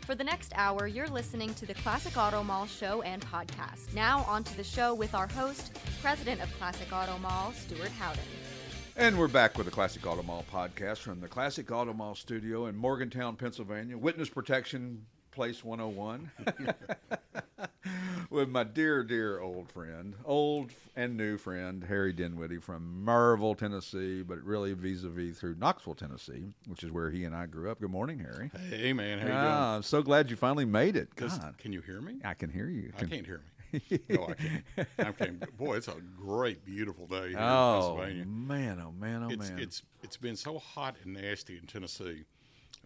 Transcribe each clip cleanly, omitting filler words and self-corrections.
For the next hour, you're listening to the Classic Auto Mall show and podcast. Now, on to the show with our host, President of Classic Auto Mall, Stewart Howden. And we're back with the Classic Auto Mall podcast from the Classic Auto Mall studio in Morgantown, Pennsylvania. Witness Protection Place 101. With my dear, dear old friend, old and new friend, Harry Dinwiddie from Merrillville, Tennessee, but really vis-a-vis through Knoxville, Tennessee, which is where he and I grew up. Good morning, Harry. Hey, man. How you doing? I'm so glad you finally made it. Can you hear me? I can hear you. I can't hear me. No, I can't. I can't. Boy, it's a great, beautiful day here in Pennsylvania. Man, oh, man, oh, man. It's been so hot and nasty in Tennessee.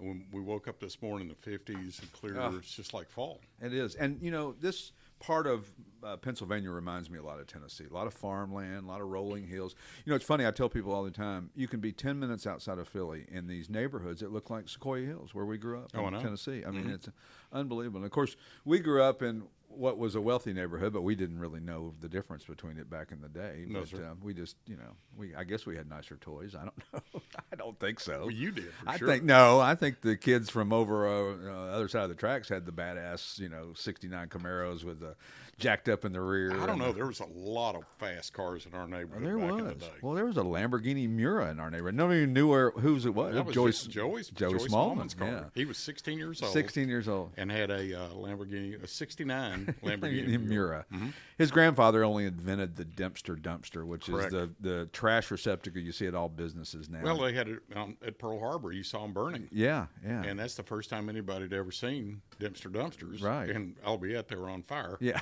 And when we woke up this morning in the 50s and clear, it's just like fall. It is. And, you know, this part of Pennsylvania reminds me a lot of Tennessee. A lot of farmland, a lot of rolling hills. You know, it's funny. I tell people all the time, you can be 10 minutes outside of Philly in these neighborhoods that look like Sequoia Hills, where we grew up in Tennessee. I mean, it's unbelievable. And, of course, we grew up in what was a wealthy neighborhood, but we didn't really know the difference between it back in the day. No, but sir. We just, you know, I guess we had nicer toys. I don't know. I don't think so. Well, you did, for sure. I think the kids from over the other side of the tracks had the badass, 69 Camaros with the jacked up in the rear. I don't know. There was a lot of fast cars in our neighborhood back in the day. Well, there was a Lamborghini Miura in our neighborhood. Nobody even knew whose it was. That was Joey Smallman's car. Yeah. He was 16 years old. 16 years old. And had a Lamborghini, a 69 Lamborghini Miura. Mm-hmm. His grandfather only invented the Dempster dumpster, which Correct. is the trash receptacle you see at all businesses now. Well, they had it at Pearl Harbor. You saw them burning. Yeah, yeah. And that's the first time anybody had ever seen Dempster dumpsters. Right. And albeit they were on fire. Yeah.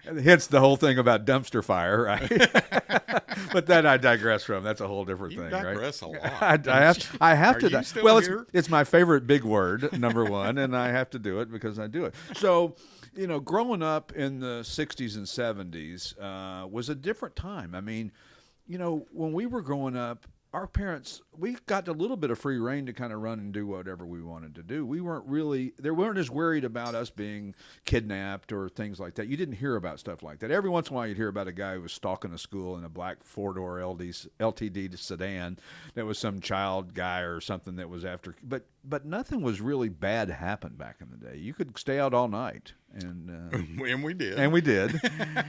Hence the whole thing about dumpster fire, right? But that I digress from. That's a whole different thing, right? You digress a lot. I have to. Are you still well, here? it's my favorite big word, number one, and I have to do it because I do it. So, growing up in the 60s and 70s was a different time. I mean, when we were growing up, our parents, we got a little bit of free reign to kind of run and do whatever we wanted to do. They weren't as worried about us being kidnapped or things like that. You didn't hear about stuff like that. Every once in a while you'd hear about a guy who was stalking a school in a black four-door LTD sedan that was some child guy or something that was after. But nothing was really bad happened back in the day. You could stay out all night. And we did. And we did.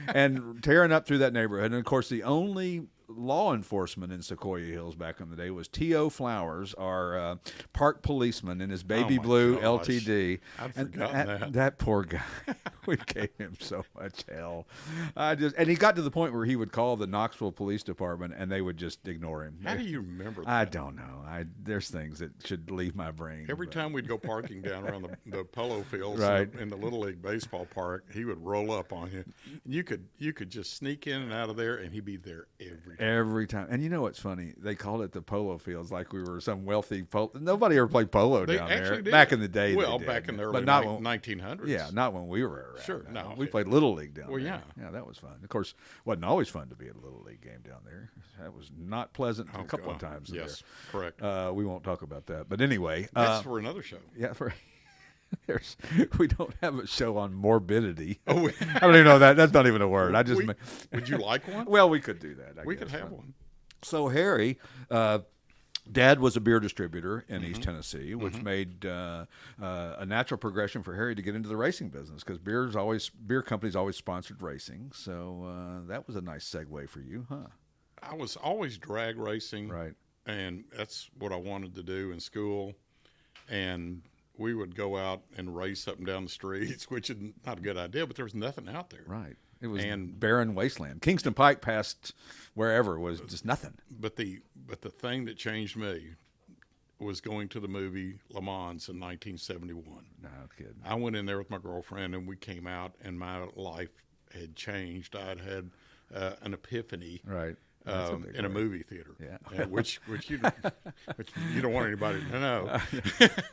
And tearing up through that neighborhood. And, of course, the only law enforcement in Sequoia Hills back in the day was T.O. Flowers, our park policeman in his baby blue gosh. LTD. I'd forgotten that. That poor guy. We gave him so much hell. And he got to the point where he would call the Knoxville Police Department and they would just ignore him. How do you remember that? I don't know. There's things that should leave my brain. Every time we'd go parking down around the polo fields Right. in the Little League baseball park, he would roll up on you. You could just sneak in and out of there, and he'd be there every time. Every time. And you know what's funny? They called it the polo fields like we were some wealthy polo. Nobody ever played polo They down actually there. did. Back in the day. Well, they did. back in the But early not 1900s. Yeah, not when we were around. Sure, no. We played Little League down Well, there. yeah. Yeah, that was fun. Of course, wasn't always fun to be at a Little League game down there. That was not pleasant a couple of times. Yes, correct. We won't talk about that. But anyway. That's for another show. Yeah, we don't have a show on morbidity. Oh, I don't even know that. That's not even a word. Would you like one? Well, we could do that. We could have one. So Harry, Dad was a beer distributor in East Tennessee, which made a natural progression for Harry to get into the racing business because beer companies always sponsored racing. So that was a nice segue for you, huh? I was always drag racing, Right. And that's what I wanted to do in school. And we would go out and race up and down the streets, which is not a good idea, but there was nothing out there. Right. It was barren wasteland. Kingston Pike past wherever was just nothing. But the thing that changed me was going to the movie Lemans in 1971. No kidding. I went in there with my girlfriend, and we came out, and my life had changed. I'd had an epiphany. Right. In a movie theater, Yeah. which you don't want anybody to know.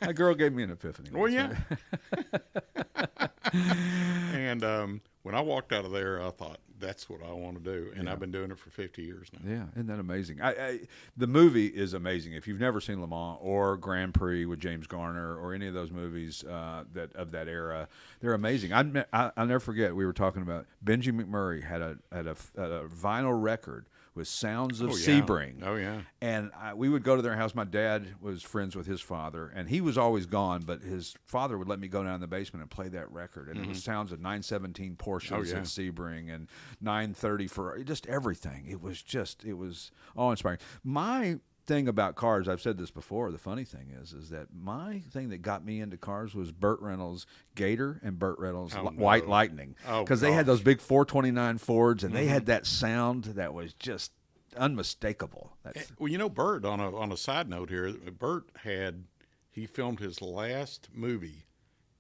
A girl gave me an epiphany. Well, yeah. And when I walked out of there, I thought, that's what I want to do. And I've been doing it for 50 years now. Yeah, isn't that amazing? The movie is amazing. If you've never seen Le Mans or Grand Prix with James Garner or any of those movies of that era, they're amazing. I'll never forget, we were talking about Benji McMurray had a vinyl record with sounds of Oh, yeah. Sebring. Oh, yeah. And we would go to their house. My dad was friends with his father, and he was always gone, but his father would let me go down in the basement and play that record. And it was sounds of 917 Porsches yeah. at Sebring and 930 for just everything. It was awe-inspiring. My thing about cars, I've said this before, the funny thing is that my thing that got me into cars was Burt Reynolds' Gator and Burt Reynolds' White Lightning. Because they had those big 429 Fords, and they had that sound that was just unmistakable. Well, you know, Burt, on a side note here, Burt he filmed his last movie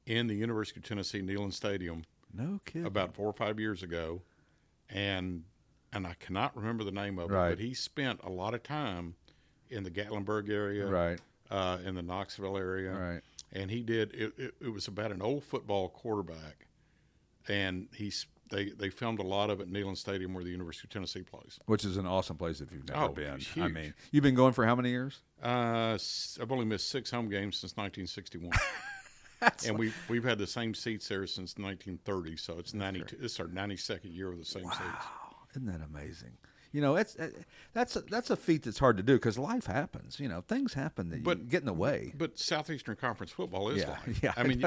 in the University of Tennessee Neyland Stadium. No kidding. About 4 or 5 years ago, and I cannot remember the name of it, Right. but he spent a lot of time in the Gatlinburg area, Right. In the Knoxville area, Right. and he did it was about an old football quarterback, and they filmed a lot of it in Neyland Stadium where the University of Tennessee plays. Which is an awesome place if you've never been. It's I huge. mean, you've been going for how many years? I've only missed 6 home games since 1961. And we've had the same seats there since 1930, so it's 92. This is our 92nd year with the same seats. Isn't that amazing? You know, that's a feat that's hard to do because life happens. You know, things happen that you get in the way. But Southeastern Conference football is life. Yeah, I mean,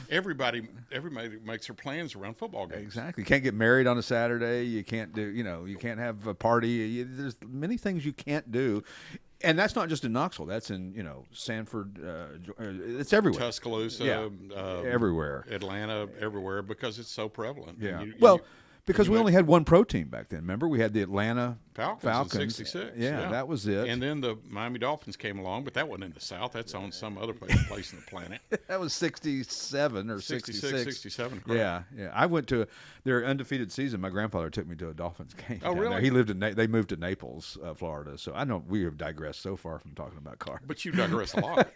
everybody makes their plans around football games. Exactly. You can't get married on a Saturday. You can't do. You know, you can't have a party. There's many things you can't do. And that's not just in Knoxville. That's in, Sanford. It's everywhere. Tuscaloosa. Everywhere. Atlanta, everywhere, because it's so prevalent. Yeah. Because we only had one pro team back then. Remember, we had the Atlanta Falcons in 66. Yeah, that was it. And then the Miami Dolphins came along, but that wasn't in the South. That's on some other place on the planet. That was 67 or 66. 67. Correct. Yeah. I went to their undefeated season. My grandfather took me to a Dolphins game. Oh, really? There. He lived in. They moved to Naples, Florida. So I know we have digressed so far from talking about cars. But you digress a lot.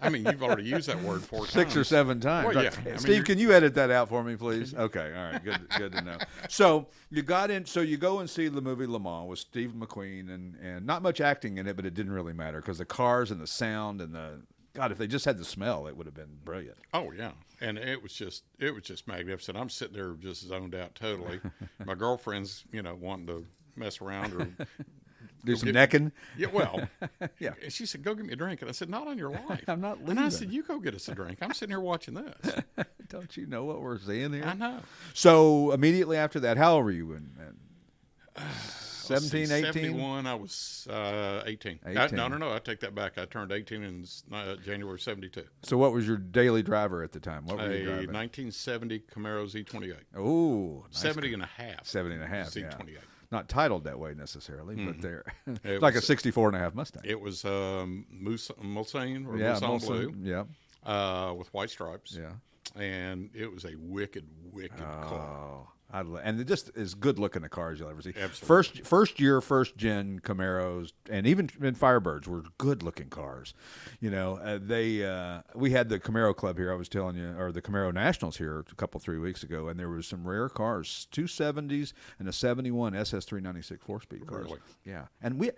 I mean, you've already used that word 4 times. 6 or 7 times. Well, right. yeah. Steve, can you edit that out for me, please? Okay. All right. Good to know. So you got in. So you go and see the movie Lemans with Steve McQueen, and not much acting in it, but it didn't really matter because the cars and the sound and God, if they just had the smell, it would have been brilliant. Oh yeah, and it was just magnificent. I'm sitting there just zoned out totally. My girlfriend's wanting to mess around or do some necking. Yeah, well, yeah. And she said, "Go get me a drink," and I said, "Not on your life. I'm not leaving." And I said, "You go get us a drink. I'm sitting here watching this." Don't you know what we're seeing here? I know. So immediately after that, how old were you? 17, 18? 71, I was 18. 18. No, I take that back. I turned 18 in January 72. So what was your daily driver at the time? What were you driving? 1970 Camaro Z28. Oh, nice 70 and a half. 70 and a half, Z28. Yeah. Not titled that way necessarily, but they're It like was a 64 and a half Mustang. It was Mulsanne or Yeah, Mulsanne Blue. Yeah. With white stripes. Yeah. And it was a wicked car. And it just as good looking a car as you'll ever see. Absolutely. First year, first gen Camaros, and even Firebirds were good looking cars. We had the Camaro Club here. I was telling you, or the Camaro Nationals here a 3 weeks ago, and there was some rare cars, 270s and a 71 SS396 4-speed cars. Really? Yeah, and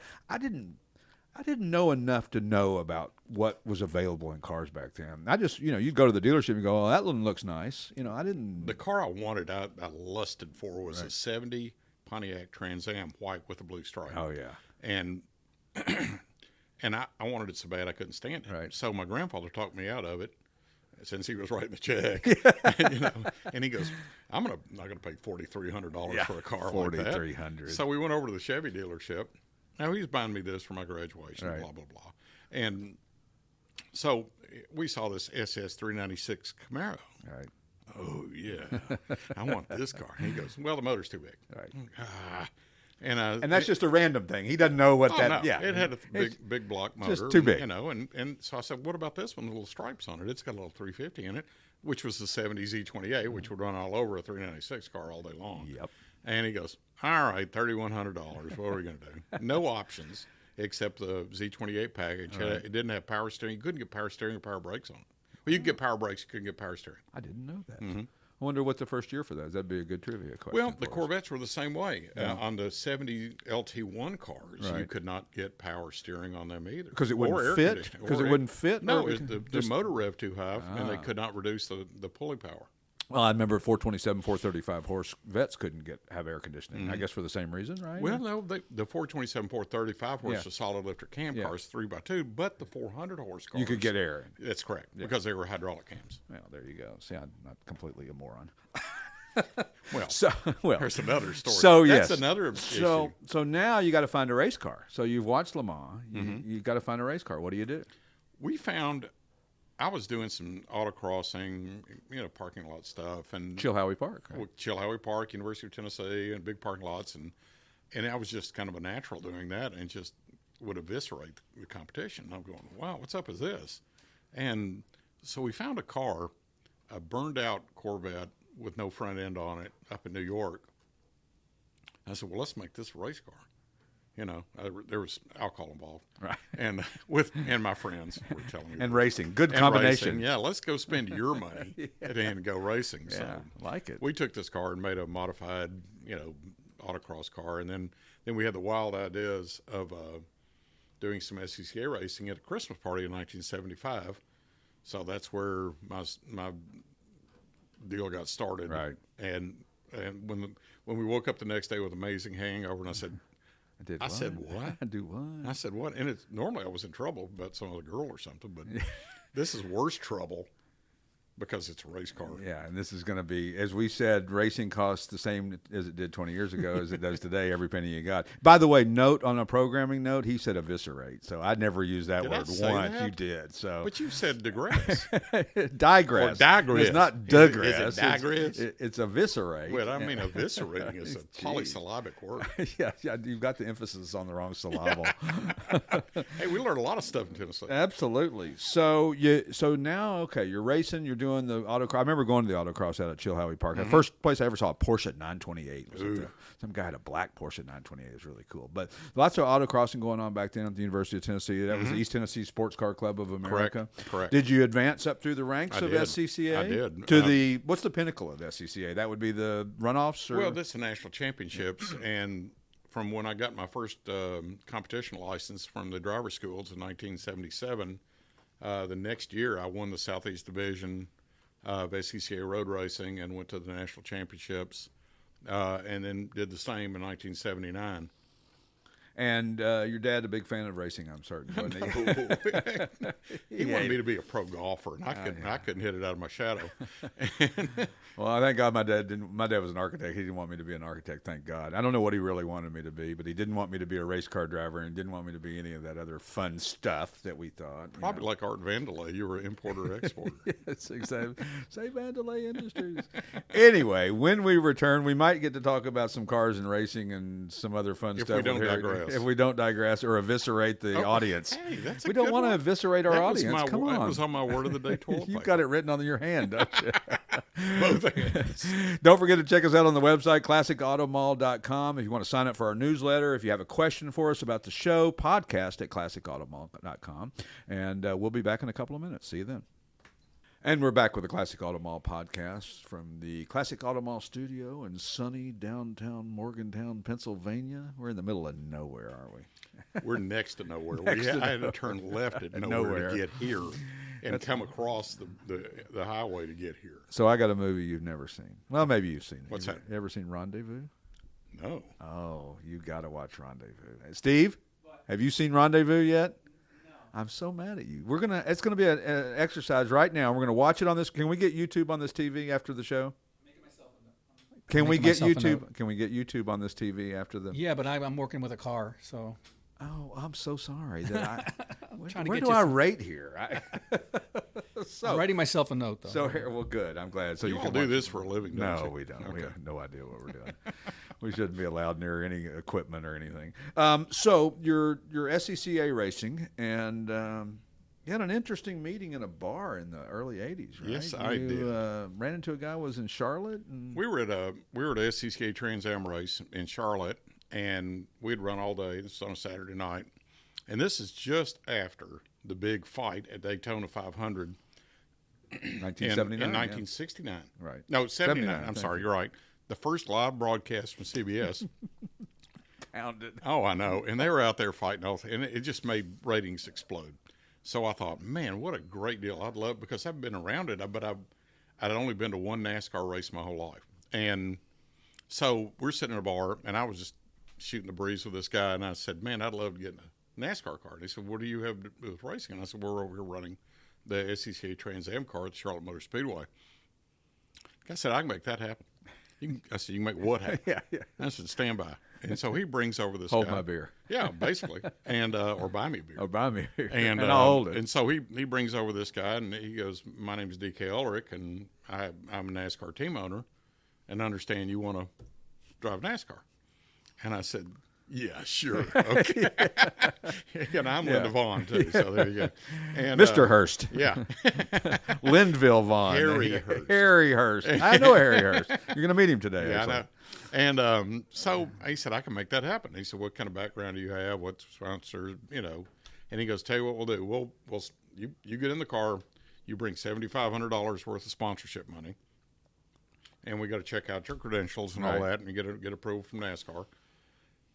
I didn't know enough to know about what was available in cars back then. I just, you'd go to the dealership and go, "Oh, that one looks nice." I didn't. The car I wanted, I lusted for was a 70 Pontiac Trans Am white with a blue stripe. Oh yeah. And and I wanted it so bad I couldn't stand it. Right. So my grandfather talked me out of it since he was writing the check. And he goes, "I'm not gonna pay $4,300 for a car like that." $4,300. So we went over to the Chevy dealership. Now, he was buying me this for my graduation, Right. blah, blah, blah. And so we saw this SS396 Camaro. Right. Oh, yeah. I want this car. And he goes, "Well, the motor's too big." Right. And that's just a random thing. He doesn't know what oh, that. no. Yeah. It had a big block motor. just too big. And so I said, "What about this one? The little stripes on it. It's got a little 350 in it," which was the 70 Z28, which would run all over a 396 car all day long. Yep. And he goes, "All right, $3,100. What are we going to do?" No options except the Z28 package. Right. It didn't have power steering. You couldn't get power steering or power brakes on it. Well, you could get power brakes. You couldn't get power steering. I didn't know that. I wonder what the first year for that is. That'd be a good trivia question. Well, the for us. Corvettes were the same way. On the 70 LT1 cars, you Right. could not get power steering on them either. Because it Or wouldn't air fit? conditioning. Because Or it wouldn't fit? No, Or the motor rev too high, and they could not reduce the pulley power. Well, I remember 427, 435 horse vets couldn't have air conditioning. I guess for the same reason, right? Well, no, the 427, 435 horse, Yeah. the solid lifter cam cars, 3x2, but the 400 horse cars. You could get air. That's correct, because they were hydraulic cams. Well, there you go. See, I'm not completely a moron. Well, Well, there's another story. So That's yes, another issue. So now you got to find a race car. So you've watched Le Mans. You got to find a race car. What do you do? We found, I was doing some autocrossing, parking lot stuff, and Chilhowie Park. Right? Chilhowie Park, University of Tennessee, and big parking lots, and I was just kind of a natural doing that, and just would eviscerate the competition. And I'm going, wow, what's up with this? And so we found a car, a burned out Corvette with no front end on it, up in New York. I said, well, let's make this a race car. There was alcohol involved, Right. and my friends were telling me, And racing, good and combination. racing. Yeah, let's go spend your money and go racing. Yeah, So like it. we took this car and made a modified, autocross car, and then we had the wild ideas of doing some SCCA racing at a Christmas party in 1975. So that's where my deal got started. Right. And when we woke up the next day with amazing hangover, and I said, I said, what? I do what? I said, what? And it's normally I was in trouble about some other girl or something, but this is worse trouble because it's a race car. Yeah, and this is going to be, as we said, racing costs the same as it did 20 years ago as it does today, every penny you got. By the way, note on a programming note, he said eviscerate, so I never used that Did I word say once. that? You did. So But you said digress. digress. Or digress. It's not Is digress. it digress? It's eviscerate. Well, I mean, eviscerating is a Jeez. polysyllabic word. yeah, you've got the emphasis on the wrong syllable. Hey, we learned a lot of stuff in Tennessee. Absolutely. So now, okay, you're racing, you're doing the autocross. I remember going to the autocross out at Chilhowie Park. The first place I ever saw a Porsche at 928 was at some guy had a black Porsche at 928. It was really cool. But lots of autocrossing going on back then at the University of Tennessee. That was the East Tennessee Sports Car Club of America. Correct. Did you advance up through the ranks I of did. SCCA? I did. To what's the pinnacle of SCCA? That would be the runoffs? Or? Well, this is the national championships, and from when I got my first competition license from the driver schools in 1977, the next year I won the Southeast Division of SCCA road racing and went to the national championships, and then did the same in 1979. And your dad a big fan of racing, I'm certain, wasn't he? He wanted me to be a pro golfer, and I couldn't hit it out of my shadow. Well, I thank God my dad didn't. My dad was an architect. He didn't want me to be an architect. Thank God. I don't know what he really wanted me to be, but he didn't want me to be a race car driver, and didn't want me to be any of that other fun stuff that we thought. Probably like Art Vandelay, you were an importer-exporter. Yes, exactly. Say Vandelay Industries. Anyway, when we return, we might get to talk about some cars and racing and some other fun If stuff. we don't here. digress. If we don't digress or eviscerate the audience. Hey, that's a We don't good want to one. eviscerate our That was audience. Come on. That was on my word of the day toilet You've paper. got it written on your hand, don't you? Both hands. Don't forget to check us out on the website, classicautomall.com. If you want to sign up for our newsletter, if you have a question for us about the show, podcast at classicautomall.com. And we'll be back in a couple of minutes. See you then. And we're back with the Classic Auto Mall podcast from the Classic Auto Mall studio in sunny downtown Morgantown, Pennsylvania. We're in the middle of nowhere, aren't we? We're next to nowhere. Next to I had to turn left at nowhere to get here and come across the highway to get here. So I got a movie you've never seen. Well, maybe you've seen it. What's that? You ever seen Rendezvous? No. Oh, you got to watch Rendezvous. Steve, have you seen Rendezvous yet? No. I'm so mad at you. It's gonna be an exercise right now. We're gonna watch it on this. Can we get YouTube on this TV after the show? Can we get YouTube? Can we get YouTube on this TV after the? Yeah, but I'm working with a car, so. Oh, I'm so sorry. That trying to where get do you I some- rate here? I'm writing myself a note, though. So here, well, good. I'm glad. So You you all can do watch this it. for a living, don't No, you? we don't. We Okay. have no idea what we're doing. We shouldn't be allowed near any equipment or anything. So you're SCCA racing, and you had an interesting meeting in a bar in the early '80s, right? Yes, I you, did. Ran into a guy who was in Charlotte. And... We were at a SCCA Trans Am race in Charlotte, and we'd run all day. This was on a Saturday night, and this is just after the big fight at Daytona 500 1979. in 1969. Right. No, 79. 79, I'm thank sorry, you. you're right. The first live broadcast from CBS. Pounded. Oh, I know. And they were out there fighting all, and it just made ratings explode. So I thought, man, what a great deal. I'd love, because I've been around it, but I'd only been to one NASCAR race my whole life. And so we're sitting in a bar, and I was just shooting the breeze with this guy, and I said, man, I'd love to get in a NASCAR car. And he said, what do you have to do with racing? And I said, we're over here running the SCCA Trans Am car at the Charlotte Motor Speedway. The guy said, I can make that happen. I said, you can make what happen? Yeah. I said, stand by. And so he brings over this Hold guy. my beer. Yeah, basically. And or buy me a beer. Oh, buy me a beer. And I'll hold it. And so he brings over this guy, and he goes, my name's DK Ulrich, and I'm a NASCAR team owner, and understand you want to drive NASCAR. And I said, yeah, sure. Okay. And I'm Linda Vaughn, too, so there you go. And, Mr. Hurst. Yeah. Linville Vaughn. Harry Hurst. Harry Hurst. I know Harry Hurst. You're going to meet him today. Yeah, I actually. know. And so he said, I can make that happen. He said, what kind of background do you have? What sponsors, you know? And he goes, tell you what we'll do. You get in the car, you bring $7,500 worth of sponsorship money, and we got to check out your credentials and all that, and you get approval from NASCAR.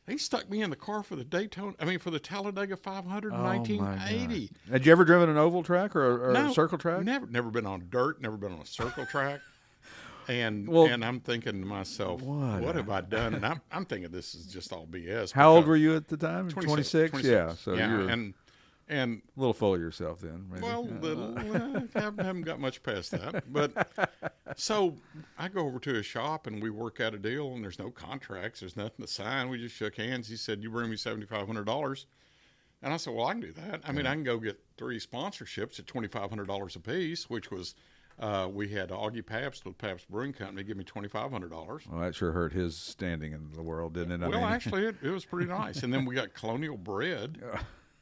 He stuck me in the car for the for the Talladega 500 in 1980. Had you ever driven an oval track or No, a circle track? Never been on dirt, never been on a circle track. And I'm thinking to myself, what have I done? And I'm thinking this is just all BS. How old were you at the time? 26. Yeah, so yeah, you're and a little full of yourself then. Maybe. well, haven't got much past that. But so I go over to his shop and we work out a deal, and there's no contracts, there's nothing to sign. We just shook hands. He said, "You bring me $7,500," and I said, "Well, I can do that. I mean, I can go get 3 sponsorships at $2,500 a piece," which was. We had Augie Pabst with Pabst Brewing Company give me $2,500. Well, that sure hurt his standing in the world, didn't it? Well, actually, it was pretty nice. And then we got Colonial Bread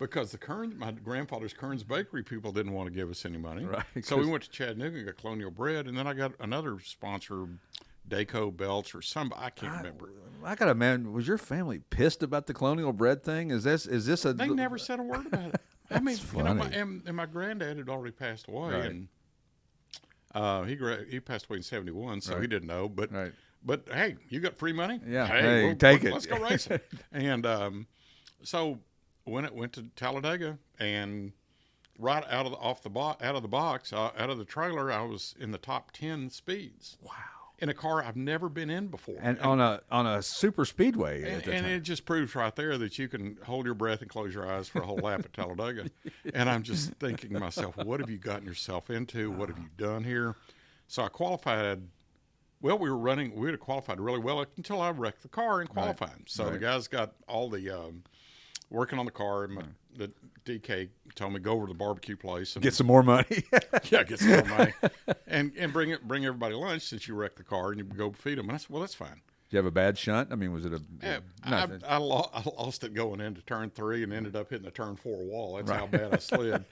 because my grandfather's Kern's Bakery people didn't want to give us any money. Right, so we went to Chattanooga and got Colonial Bread, and then I got another sponsor, Daco Belts or somebody. I can't remember. I got to imagine, was your family pissed about the Colonial Bread thing? Is this a? They never said a word about it. I mean, funny. And my granddad had already passed away, Right. and he passed away in 1971, so Right. he didn't know. But Right. but hey, you got free money? Yeah. Hey, take it. Let's go racing. And so when it went to Talladega, and right out of the trailer, I was in the top 10 speeds. Wow. In a car I've never been in before. And on a super speedway at the And time. it just proves right there that you can hold your breath and close your eyes for a whole lap at Talladega. And I'm just thinking to myself, what have you gotten yourself into? What have you done here? So I qualified. Well, we had qualified really well until I wrecked the car in qualifying. So the guys got all the working on the car, and the DK told me go over to the barbecue place and Get some more money. yeah, get some more money, and bring everybody lunch since you wrecked the car, and you go feed them. And I said, well, that's fine. Did you have a bad shunt? I mean, was it a? Yeah, nothing? I lost it going into turn 3 and ended up hitting the turn 4 wall. That's how bad I slid.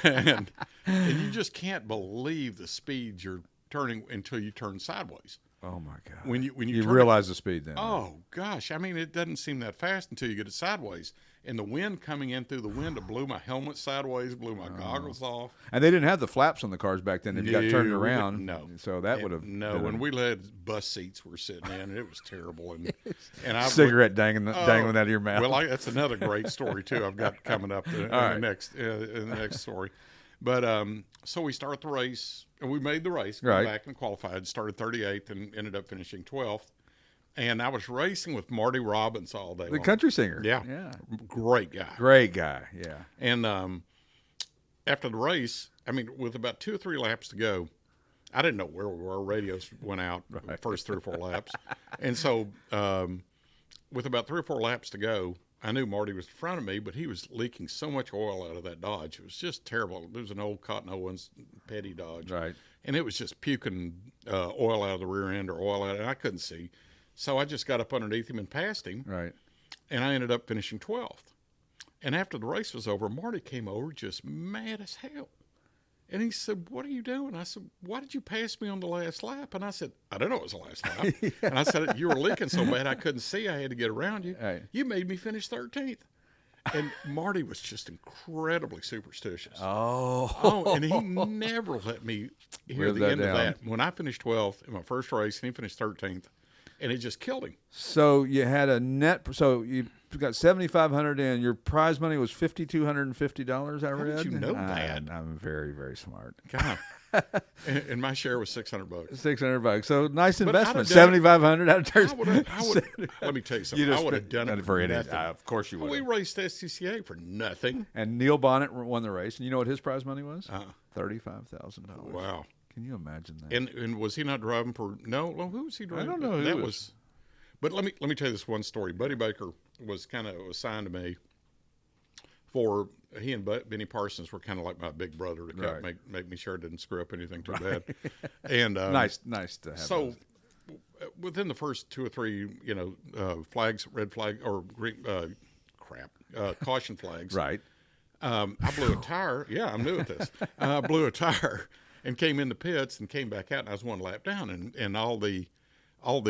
and you just can't believe the speed you're turning until you turn sideways. Oh my God! When you turn realize the speed then. Oh gosh! I mean, it doesn't seem that fast until you get it sideways. And the wind coming in through the window blew my helmet sideways, blew my goggles off. And they didn't have the flaps on the cars back then. If you got turned around, no. So that would have when we had bus seats we were sitting in, and it was terrible. And I cigarette dangling out of your mouth. Well, that's another great story too. I've got coming up in the next story. But so we start the race, and we made the race, got back and qualified, started 38th and ended up finishing 12th. And I was racing with Marty Robbins all day long. The country singer. Yeah. Great guy. Great guy, yeah. And after the race, I mean, with about 2 or 3 laps to go, I didn't know where we were. Radios went out the first 3 or 4 laps. And so with about 3 or 4 laps to go, I knew Marty was in front of me, but he was leaking so much oil out of that Dodge. It was just terrible. It was an old Cotton Owens Petty Dodge. Right. And it was just puking oil out of the rear end or oil out, and I couldn't see. So I just got up underneath him and passed him. Right. And I ended up finishing 12th. And after the race was over, Marty came over just mad as hell. And he said, "What are you doing?" I said, "Why did you pass me on the last lap?" And I said, "I don't know it was the last lap." And I said, "You were leaking so bad I couldn't see. I had to get around you. Right. You made me finish 13th. And Marty was just incredibly superstitious. Oh, and he never let me hear Live the that end of down. that. When I finished 12th in my first race and he finished 13th, and it just killed him. So you had a net. So you got $7,500 in. Your prize money was $5,250. I read. How did you know that? I'm very, very smart. God. and my share was $600. $600. So nice But I'd investment. have done it. $7,500 out of I would. Let me tell you something. I would have done it for nothing. Of course you would. We raced SCCA for nothing. And Neil Bonnet won the race. And you know what his prize money was? $35,000. Wow. Can you imagine that? And was he not driving for? No. Well, who was he driving? I don't know. That was. But let me tell you this one story. Buddy Baker was kind of assigned to me for. He and Benny Parsons were kind of like my big brother to make me sure I didn't screw up anything too bad. And nice to have. So within the first 2 or 3, flags, red flag or green, caution flags. Right. I blew a tire. Yeah, I'm new at this. I blew a tire and came in the pits and came back out, and I was 1 lap down, and all the cars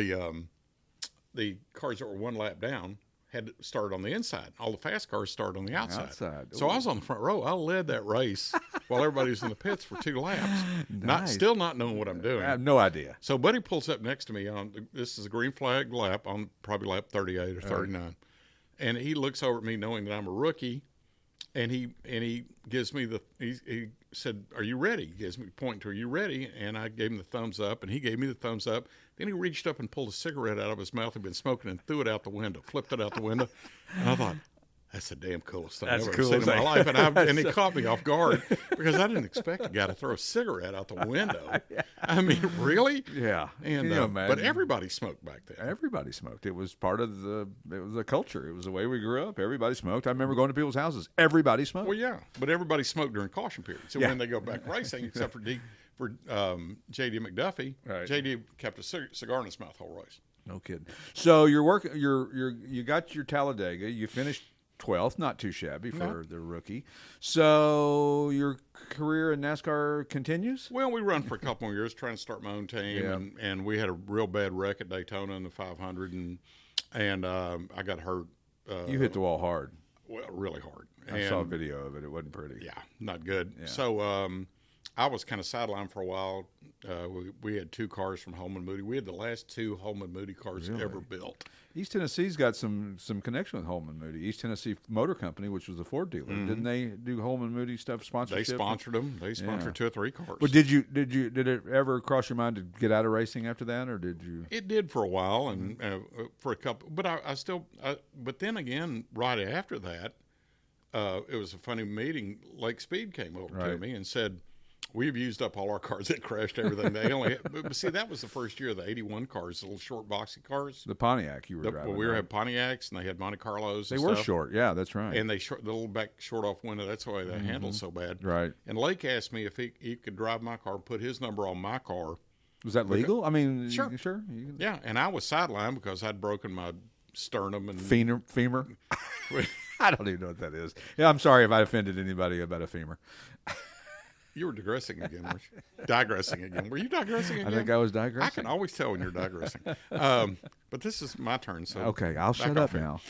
that were 1 lap down had started on the inside. All the fast cars started on the outside. So I was on the front row. I led that race while everybody was in the pits for 2 laps. Nice. Still not knowing what I'm doing. I have no idea. So Buddy pulls up next to me this is a green flag lap on probably lap 38 or 39. And he looks over at me knowing that I'm a rookie, and he gives me he said, "Are you ready?" He gives me a point to, "Are you ready?" And I gave him the thumbs up, and he gave me the thumbs up. Then he reached up and pulled a cigarette out of his mouth he'd been smoking and threw it out the window, flipped it out the window. And I thought, that's the damn coolest thing I've ever seen in my life. And he caught me off guard because I didn't expect a guy to throw a cigarette out the window. I mean, really? Yeah. And but everybody smoked back then. Everybody smoked. It was part of the culture. It was the way we grew up. Everybody smoked. I remember going to people's houses. Everybody smoked. Well, yeah, but everybody smoked during caution period. So when they go back racing, except for J.D. McDuffie, J.D. kept a cigar in his mouth the whole race. No kidding. So you got your Talladega. You finished 12th, not too shabby for the rookie. So your career in NASCAR continues? Well, we run for a couple more years trying to start my own team, and we had a real bad wreck at Daytona in the 500, and I got hurt. You hit the wall hard. Well, really hard. I saw a video of it. It wasn't pretty. Yeah, not good. Yeah. So I was kind of sidelined for a while. We had 2 cars from Holman Moody. We had the last 2 Holman Moody cars ever built. East Tennessee's got some connection with Holman Moody. East Tennessee Motor Company, which was the Ford dealer, didn't they do Holman Moody stuff sponsorship? They sponsored them. They sponsored 2 or 3 cars. But did it ever cross your mind to get out of racing after that, or did you? It did for a while, and for a couple. But I still. But then again, right after that, it was a funny meeting. Lake Speed came over to me and said, "We've used up all our cars that crashed everything." They only, but see, that was the first year of the '81 cars, the little short boxy cars. The Pontiac you were driving. Well, we had Pontiacs, and they had Monte Carlos. They were short, yeah, that's right. And the little back short off window. That's why they handled so bad. Right. And Lake asked me if he could drive my car, put his number on my car. Was that legal? I mean, sure. Sure. Yeah, and I was sidelined because I'd broken my sternum and femur. I don't even know what that is. Yeah, I'm sorry if I offended anybody about a femur. You were digressing again, weren't you? Digressing again. Were you digressing again? I think I was digressing. I can always tell when you're digressing. But this is my turn. So okay, I'll shut up now.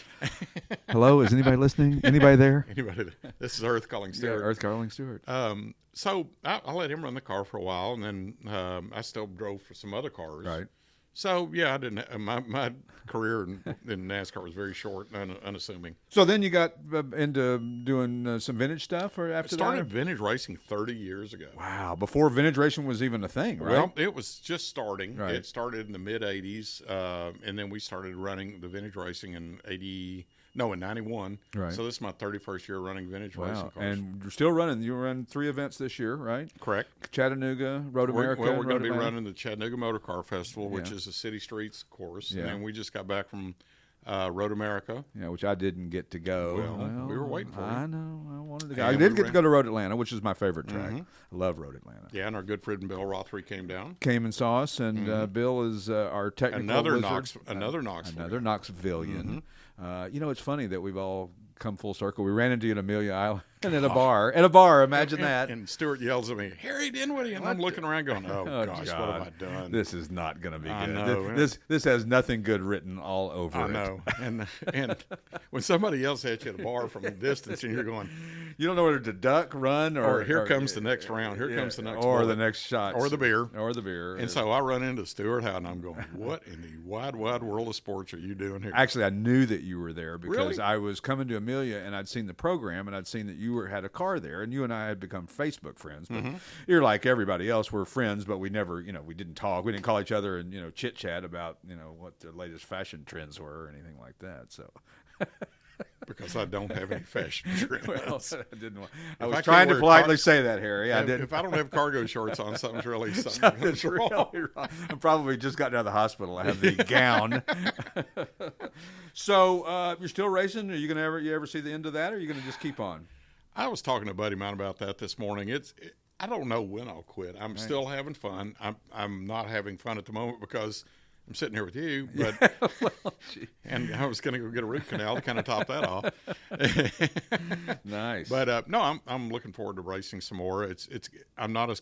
Hello, is anybody listening? Anybody there? Anybody there? This is Earth calling Stewart. Yeah, Earth calling Stewart. So I let him run the car for a while, and then I still drove for some other cars. Right. So yeah, I didn't. My career in NASCAR was very short and unassuming. So then you got into doing some vintage stuff, or after I started vintage racing 30 years ago. Wow! Before vintage racing was even a thing, right? Well, it was just starting. Right. It started in the mid '80s, and then we started running the vintage racing in '91. Right. So this is my 31st year running vintage racing cars. And you're still running. You run 3 events this year, right? Correct. Chattanooga, Road America. We're going to be running the Chattanooga Motor Car Festival, which is a city streets course. Yeah. And we just got back from Road America. Yeah, which I didn't get to go. Well, we were waiting for you. I know. I wanted to go. I did get to go to Road Atlanta, which is my favorite track. I love Road Atlanta. Yeah, and our good friend Bill Rothery came down. Came and saw us, and Bill is our technical another wizard. Another Knoxville. Another Knoxvillian. You know, it's funny that we've all come full circle. We ran into you in Amelia Island. And at a bar, imagine that. And Stewart yells at me, Harry Dinwiddie, and I'm looking around going, oh gosh, God. what have I done? This is not going to be I good. know. This has nothing good written all over I it. know. And when somebody else hits you at a bar from a distance and you're going, You don't know whether to duck, run, or here comes the next round. Here comes the next or bullet. the next shot. Or the beer. Or the beer. And so I run into Stewart Howden. I'm going, what in the wide world of sports are you doing here? Actually, I knew that you were there because Really? I was coming to Amelia and I'd seen the program and I'd seen that you had a car there, and you and I had become Facebook friends. But you're like everybody else. We're friends, but we never, we didn't talk. We didn't call each other and, chit chat about, what the latest fashion trends were or anything like that. So. Because I don't have any fashion trends. Well, I didn't want. I was can't trying to wear politely say that, Harry. I If- didn't. If I don't have cargo shorts on, something's really Something's wrong. really wrong. I'm probably just gotten out of the hospital. I have the gown. So you're still racing? Are you gonna ever see the end of that, or are you gonna just keep on? I was talking to a buddy of mine about that this morning. I don't know when I'll quit. I'm still having fun. I'm not having fun at the moment because I'm sitting here with you. But and I was going to go get a root canal to kind of top that off. Nice. But no, I'm looking forward to racing some more. I'm not as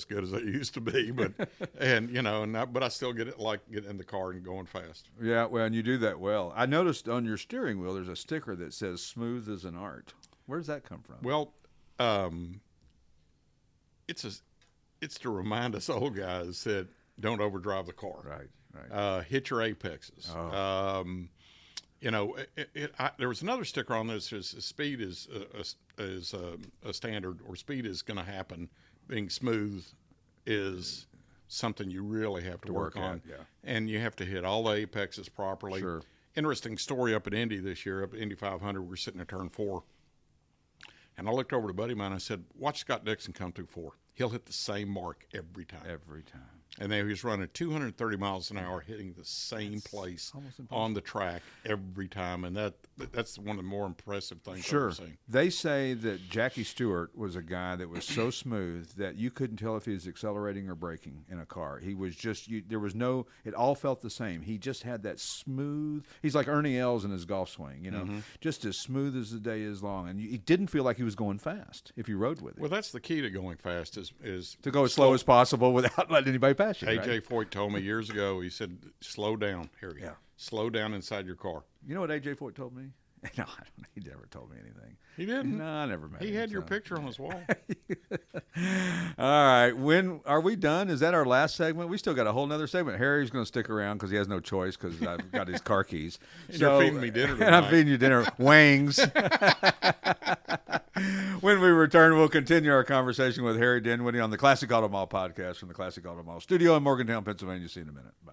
good as I used to be, but but I still get in the car and going fast. Yeah, well, and you do that well. I noticed on your steering wheel there's a sticker that says "Smooth as an art." Where does that come from? Well, it's to remind us old guys that don't overdrive the car. Right. Hit your apexes. Oh. There was another sticker on this. Speed is a standard, or speed is going to happen. Being smooth is something you really have to work on. Yeah. And you have to hit all the apexes properly. Sure. Interesting story up at Indy this year, up at Indy 500. We're sitting at turn 4. And I looked over to a buddy of mine. I said, watch Scott Dixon come through 4. He'll hit the same mark every time. Every time. And then he was running 230 miles an hour, hitting the same place almost impossible. on the track every time. And that's one of the more impressive things Sure. I've ever seen. They say that Jackie Stewart was a guy that was so smooth that you couldn't tell if he was accelerating or braking in a car. He was just, there was no, it all felt the same. He just had that smooth, he's like Ernie Els in his golf swing, just as smooth as the day is long. And he didn't feel like he was going fast if you rode with him. Well, that's the key to going fast is To go as slow as possible without letting anybody pass you. A.J. Right? Foyt told me years ago, he said, slow down, Harry. Yeah. Slow down inside your car. You know what A.J. Foyt told me? No, he never told me anything. He didn't? No, I never met him. He had your so. picture on his wall. All right. When are we done? Is that our last segment? We still got a whole nother segment. Harry's going to stick around because he has no choice because I've got his car keys. And you're feeding me dinner And I'm tonight. feeding you dinner. Wings. When we return, we'll continue our conversation with Harry Dinwiddie on the Classic Auto Mall podcast from the Classic Auto Mall studio in Morgantown, Pennsylvania. See you in a minute. Bye.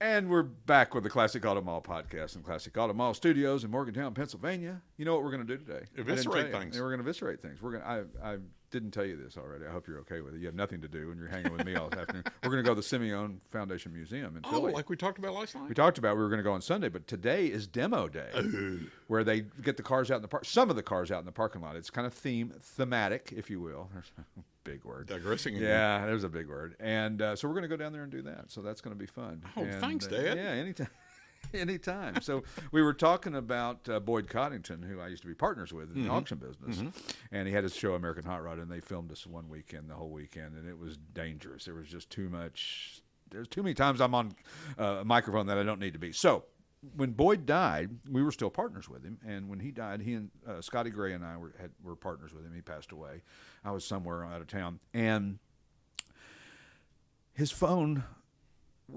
And we're back with the Classic Auto Mall podcast and Classic Auto Mall studios in Morgantown, Pennsylvania. You know what we're going to do today? Eviscerate things. Yeah, we're going to eviscerate things. I didn't tell you this already. I hope you're okay with it. You have nothing to do and you're hanging with me all this afternoon. We're going to go to the Simeone Foundation Museum in Philly. Like we talked about last night? We talked about we were going to go on Sunday, but today is demo day, where they get the cars out in the park. Some of the cars out in the parking lot. It's kind of thematic, if you will. There's a big word. Digressing again. Yeah, there's a big word. And so we're going to go down there and do that. So that's going to be fun. Oh, And, thanks, Dad. Yeah, anytime. Anytime. So we were talking about Boyd Coddington, who I used to be partners with in the auction business, and he had his show American Hot Rod, and they filmed us one weekend, the whole weekend, and it was dangerous. There was just too much. There's too many times I'm on a microphone that I don't need to be. So when Boyd died, we were still partners with him, and when he died, he and Scotty Gray and I were partners with him. He passed away. I was somewhere out of town, and his phone,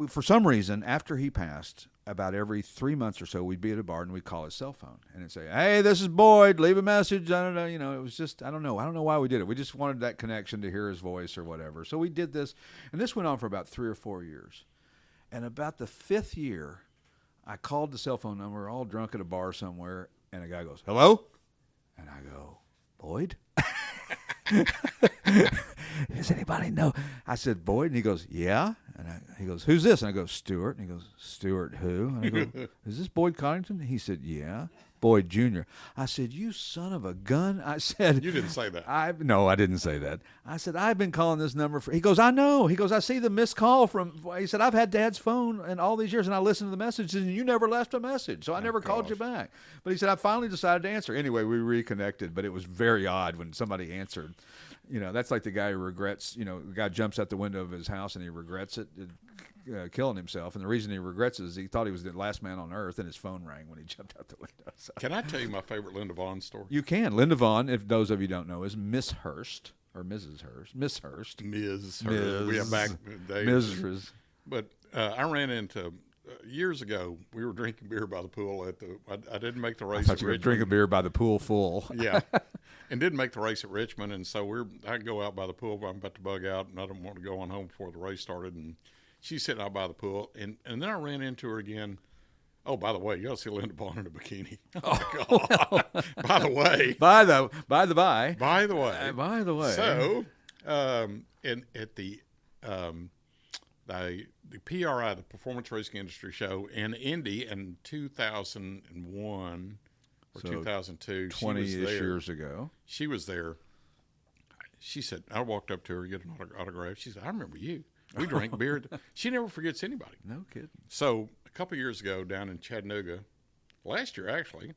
for some reason, after he passed, about every 3 months or so, we'd be at a bar and we'd call his cell phone and it'd say, "Hey, this is Boyd. Leave a message." I don't know. It was just, I don't know why we did it. We just wanted that connection to hear his voice or whatever. So we did this, and this went on for about 3 or 4 years. And about the 5th year, I called the cell phone number, all drunk at a bar somewhere, and a guy goes, "Hello?" And I go, "Boyd?" Does anybody know? I said, "Boyd," and he goes, "Yeah." And he goes, "Who's this?" And I go, "Stewart." And he goes, "Stewart who?" And I go, "Is this Boyd Coddington?" He said, "Yeah." Boyd Jr. I said, "You son of a gun." I said, You didn't say that. No, I didn't say that. I said, "I've been calling this number for," he goes, "I know." He goes, "I see the missed call from," he said, "I've had Dad's phone in all these years and I listened to the messages and you never left a message. So I never called you back." But he said, "I finally decided to answer." Anyway, we reconnected, but it was very odd when somebody answered. You know, that's like the guy who regrets, the guy jumps out the window of his house and he regrets it. Killing himself, and the reason he regrets it is he thought he was the last man on earth, and his phone rang when he jumped out the window. So. Can I tell you my favorite Linda Vaughn story? You can. Linda Vaughn, if those of you don't know, is Miss Hurst or Mrs. Hurst. Miss Hurst. Ms. Hurst. We have back in the day. Mrs. But I ran into years ago. We were drinking beer by the pool at the. I didn't make the race. I thought you were drinking beer by the pool full. Yeah, and didn't make the race at Richmond, and so I go out by the pool. I'm about to bug out, and I don't want to go on home before the race started, and she's sitting out by the pool, and then I ran into her again. Oh, by the way, you got to see Linda Vaughn in a bikini. Oh, God. By the way. By the way. So, and at the PRI, the Performance Racing Industry Show in Indy in 2001 or 2002. 20-ish years ago. She was there. She said, I walked up to her to get an autograph. She said, "I remember you. We drank beer." She never forgets anybody. No kidding. So a couple of years ago down in Chattanooga, last year actually,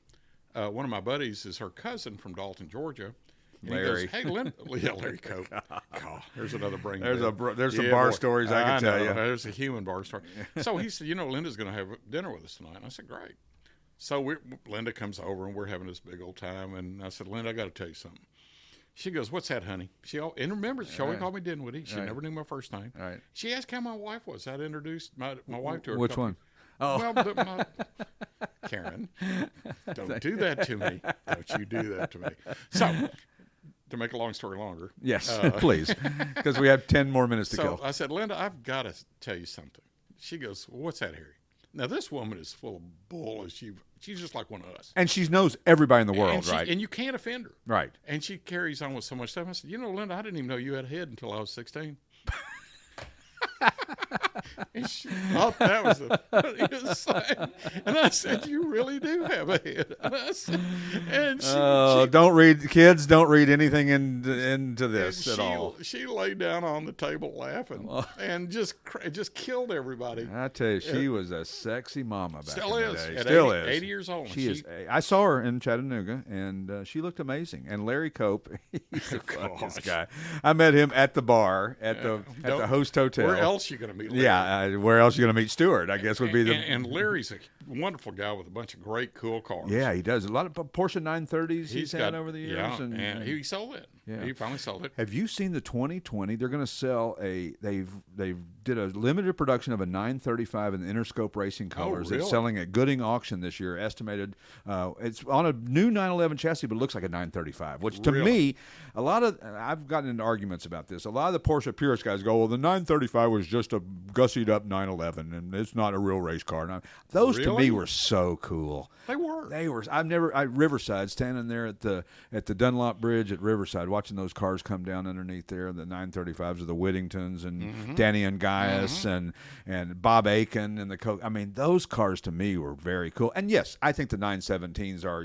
one of my buddies is her cousin from Dalton, Georgia. And Larry. He goes, "Hey, Linda." Yeah, Larry Cope. God, there's another brain. There's some bar stories I can tell you. There's a human bar story. So he said, Linda's going to have dinner with us tonight. And I said, "Great." So Linda comes over and we're having this big old time. And I said, "Linda, I got to tell you something." She goes, "What's that, honey?" And remember, she always called me Dinwiddie. She never knew my first name. Right. She asked how my wife was. I'd introduced my wife to her. Which one? Oh. Well, Karen, don't do that to me. Don't you do that to me. So, to make a long story longer. Yes, please, because we have 10 more minutes to kill. So I said, "Linda, I've got to tell you something." She goes, "Well, what's that, Harry?" Now, this woman is full of bull. She's just like one of us. And she knows everybody in the world, right? And you can't offend her. Right. And she carries on with so much stuff. I said, "Linda, I didn't even know you had a head until I was 16. And she thought that was the funniest thing. And I said, "You really do have a head." And don't read anything into this at all. She laid down on the table laughing and just killed everybody. I tell you, she was a sexy mama back Still in is. the day. At Still 80, is. 80 years old. She is. I saw her in Chattanooga, and she looked amazing. And Larry Cope, he's the funniest guy. I met him at the bar at the Host Hotel. Where else are you going to meet Larry? Yeah, where else are you going to meet Stewart, I guess would be the... And Larry's a wonderful guy with a bunch of great, cool cars. Yeah, he does. A lot of Porsche 930s he's had over the years. Yeah, and he sold it. Yeah. He finally sold it. Have you seen the 2020? They're going to sell they've did a limited production of a 935 in the Interscope Racing colors. Really? It's selling at Gooding Auction this year. Estimated, it's on a new 911 chassis, but it looks like a 935. Which to me, I've gotten into arguments about this. A lot of the Porsche purist guys go, "Well, the 935 was just a gussied up 911, and it's not a real race car." Now, those to me were so cool. They were. Riverside, standing there at the Dunlop Bridge at Riverside, watching those cars come down underneath there, the 935s of the Whittingtons and Danny and Gaius and Bob Aiken and the Coke. I mean, those cars to me were very cool. And yes, I think the 917s are,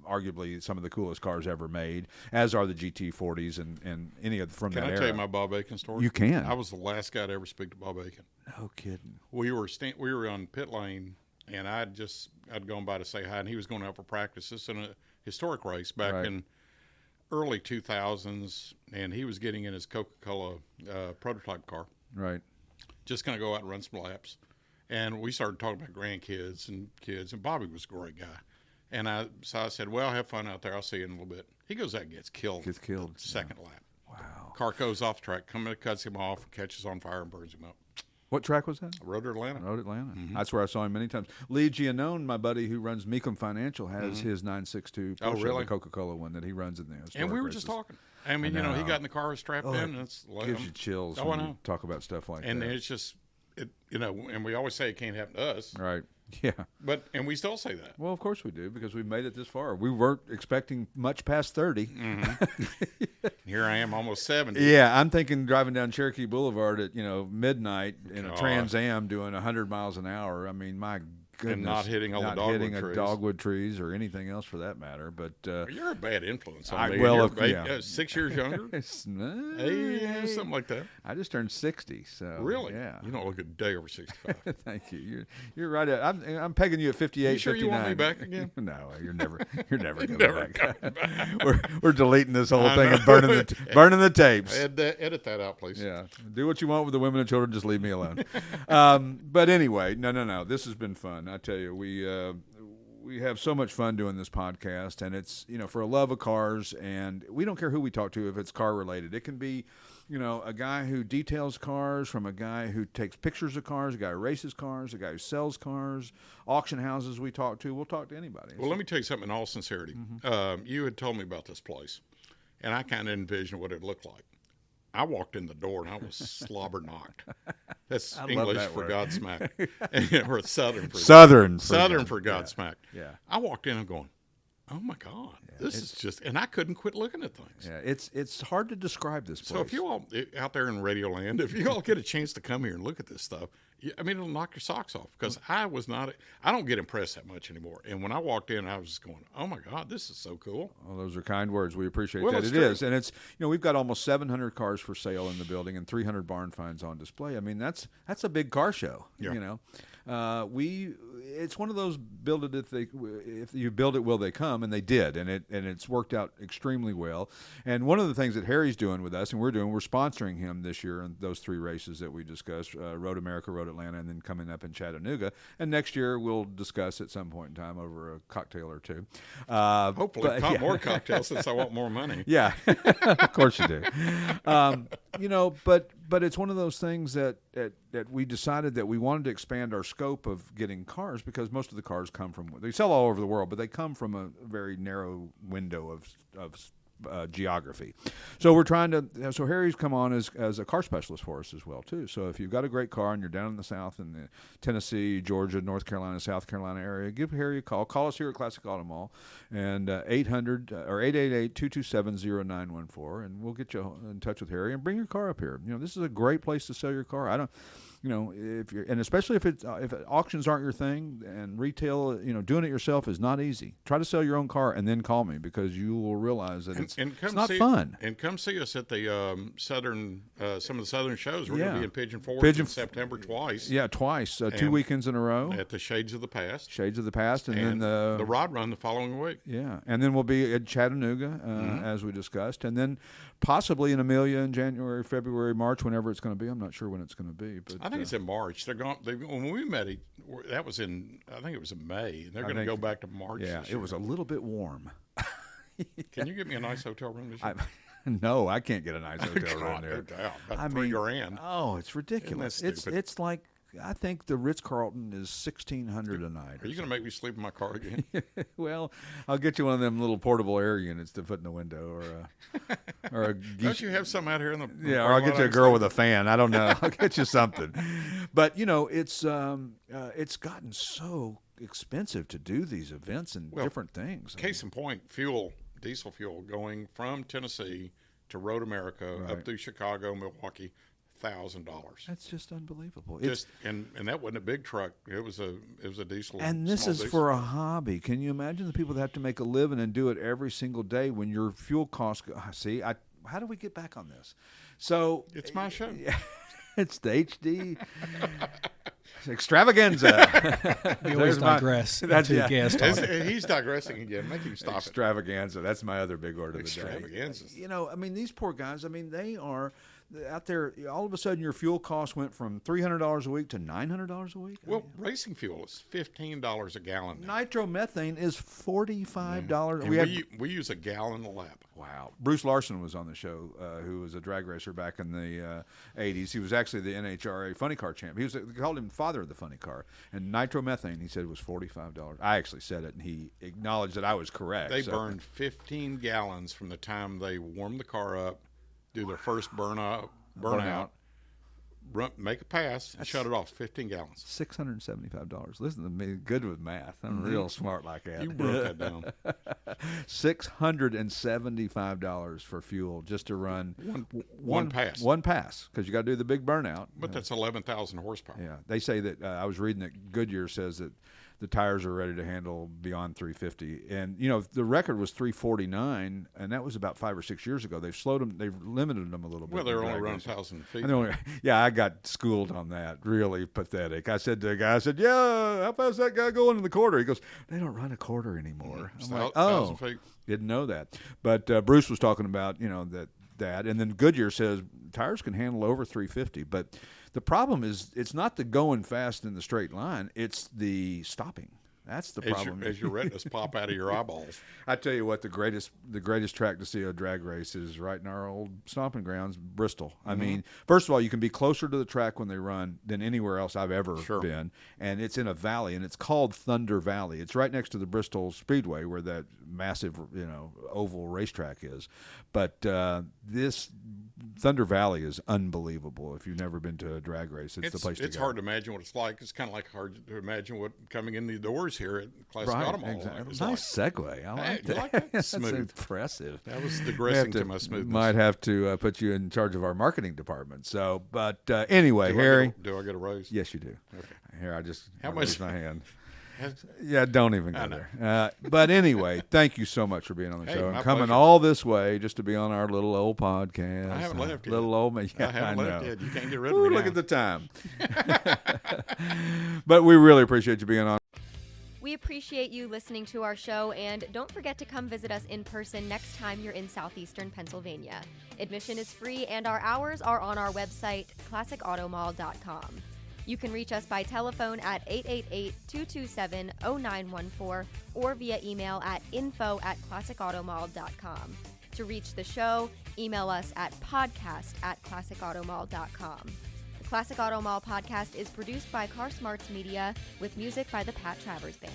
arguably some of the coolest cars ever made, as are the GT40s and any of from that era. Can I tell you my Bob Aiken story? You can. I was the last guy to ever speak to Bob Aiken. No kidding. We were on pit lane, and I'd gone by to say hi, and he was going out for practice. This in a historic race back in early 2000s, and he was getting in his Coca-Cola prototype car. Right. Just going to go out and run some laps. And we started talking about grandkids and kids, and Bobby was a great guy. And so I said, "Well, have fun out there. I'll see you in a little bit." He goes, "That gets killed. Second lap. Wow. Car goes off the track, cuts him off, catches on fire, and burns him up." What track was that? Road to Atlanta. Mm-hmm. That's where I saw him many times. Lee Giannone, my buddy who runs Mecum Financial, has his 962 Porsche, the Coca-Cola one that he runs in there. And we were just talking. I mean, he got in the car, strapped in, and it's like, gives you chills when you talk about stuff like that. And it's just, and we always say it can't happen to us. Right. Yeah. And we still say that. Well, of course we do, because we've made it this far. We weren't expecting much past 30. Here I am, almost 70. Yeah, I'm thinking driving down Cherokee Boulevard at midnight in a Trans Am doing 100 miles an hour. I mean, my goodness. And not hitting all the not dogwood hitting trees. dogwood trees or anything else for that matter. But You're a bad influence on I- me. well, You're yeah. 6 years younger? Hey, something like that. I just turned 60, so Really? yeah. You don't look a day over 65. Thank you. You're right. I'm pegging you at 58. You sure 59. you want me back again? No, you're never coming Never back. coming back. we're deleting this whole I thing know. and burning the tapes. Edit that out, please. Yeah, do what you want with the women and children. Just leave me alone. But anyway, no. This has been fun. I tell you, we have so much fun doing this podcast, and it's for a love of cars, and we don't care who we talk to if it's car related. It can be, a guy who details cars, from a guy who takes pictures of cars, a guy who races cars, a guy who sells cars, auction houses we talk to. We'll talk to anybody. Well, let me tell you something in all sincerity. You had told me about this place, and I kind of envisioned what it looked like. I walked in the door and I was slobber knocked. That's English that for word. Godsmack, or Southern for Southern for Godsmack. Yeah. I walked in and going, oh my God, this is just, and I couldn't quit looking at things. Yeah, it's hard to describe this place. So if you all out there in Radio Land, if you all get a chance to come here and look at this stuff, it'll knock your socks off, because I don't get impressed that much anymore. And when I walked in, I was just going, oh my God, this is so cool. Well, those are kind words. We appreciate Well, that. it's It true. is. And it's, we've got almost 700 cars for sale in the building and 300 barn finds on display. I mean, that's a big car show, Yeah. It's one of those build it if you build it, will they come? And they did. And it's worked out extremely well. And one of the things that Harry's doing with us, and we're sponsoring him this year in those 3 races that we discussed, Road America, Road Atlanta, and then coming up in Chattanooga. And next year we'll discuss at some point in time over a cocktail or two. Hopefully, more cocktails, since I want more money. Yeah, of course you do. But it's one of those things that we decided that we wanted to expand our scope of getting cars, because most of the cars they sell all over the world, but they come from a very narrow window of geography. So we're trying to. So Harry's come on as a car specialist for us as well too. So if you've got a great car and you're down in the South, in the Tennessee, Georgia, North Carolina, South Carolina area, give Harry a call. Call us here at Classic Auto Mall, and 800 or 888-227-0914, and we'll get you in touch with Harry and bring your car up here. This is a great place to sell your car. I don't. If you're, and especially if auctions aren't your thing, and retail, doing it yourself is not easy. Try to sell your own car and then call me, because you will realize that it's not fun. And come see us at the Southern, some of the Southern shows. We're going to be in Pigeon Forge in September twice. Yeah, twice, 2 weekends in a row at the Shades of the Past. And then the Rod Run the following week. Yeah, and then we'll be at Chattanooga, as we discussed, and then possibly in Amelia in January, February, March, whenever it's going to be. I'm not sure when it's going to be, but I think it's in March. When we met, that was I think it was in May, and they're going to go back to March. Yeah, this year. it was a little bit warm. Can you get me a nice hotel room this year? No, I can't get a nice hotel room God, there. no doubt. About $3,000. Oh, it's ridiculous. It's like, I think the Ritz-Carlton is $1,600 a night. Are you going to make me sleep in my car again? Well, I'll get you one of them little portable air units to put in the window, or a Don't you have some out here in the yeah, or I'll get you a girl with a fan. I don't know. I'll get you something. But it's gotten so expensive to do these events and different things. Case in point, diesel fuel going from Tennessee to Road America up through Chicago, Milwaukee, $1,000. That's just unbelievable. And that wasn't a big truck. It was a diesel. And this is for a hobby. Can you imagine the people that have to make a living and do it every single day when your fuel costs? See, how do we get back on this? So it's my show. It's the HD extravaganza. We always digress into gas talk. He's digressing again. Make him stop extravaganza. That's my other big word of the day. Extravaganza. These poor guys. They are out there. All of a sudden, your fuel cost went from $300 a week to $900 a week. Well, racing fuel is $15 a gallon now. Nitromethane is $45. And we use a gallon a lap. Wow. Bruce Larson was on the show, who was a drag racer back in the 80s. He was actually the NHRA funny car champ. They called him father of the funny car. And nitromethane, he said, was $45. I actually said it, and he acknowledged that I was correct. They burned 15 gallons from the time they warmed the car up, do their first burnout, make a pass, and shut it off. 15 gallons. $675. Listen to me, good with math. I'm real smart like that. You broke that down. $675 for fuel just to run one pass. One pass, because you got to do the big burnout. But that's 11,000 horsepower. Yeah, they say that I was reading that Goodyear says that the tires are ready to handle beyond 350. And, you know, the record was 349, and that was about 5 or 6 years ago. They've slowed them, they've limited them a little bit. Well, they're only around 1,000 feet. Yeah, I got schooled on that. Really pathetic. I said to the guy, yeah, how fast is that guy going in the quarter? He goes, they don't run a quarter anymore. I'm like, 1,000 feet. Didn't know that. But Bruce was talking about, you know, that. And then Goodyear says tires can handle over 350. But the problem is it's not the going fast in the straight line. It's the stopping. That's the problem. As your retinas pop out of your eyeballs. I tell you what, the greatest track to see a drag race is right in our old stomping grounds, Bristol. I mean, first of all, you can be closer to the track when they run than anywhere else I've ever been, and it's in a valley, and it's called Thunder Valley. It's right next to the Bristol Speedway where that massive, you know, oval racetrack is. But this Thunder Valley is unbelievable. If you've never been to a drag race, it's the place to go. It's hard to imagine what it's like. It's kind of like hard to imagine what coming in the doors here at Classic Auto Mall. Exactly. Nice segue. I like that. You like that? That's Smooth. impressive. That was digressing to my smoothness. Might have to put you in charge of our marketing department. So, but anyway, Harry. Do I get a raise? Yes, you do. Okay. Here, I just How raised much? my hand. Yeah, don't even go there. But anyway, thank you so much for being on the show and coming all this way just to be on our little old podcast. I haven't left yet. Little old man. Yeah, I haven't left know. yet. You can't get rid of me now. Look at the time. But we really appreciate you being on. We appreciate you listening to our show, and don't forget to come visit us in person next time you're in southeastern Pennsylvania. Admission is free, and our hours are on our website, classicautomall.com. You can reach us by telephone at 888-227-0914 or via email at info@classicautomall.com. To reach the show, email us at podcast@classicautomall.com. The Classic Auto Mall podcast is produced by Car Smarts Media with music by the Pat Travers Band.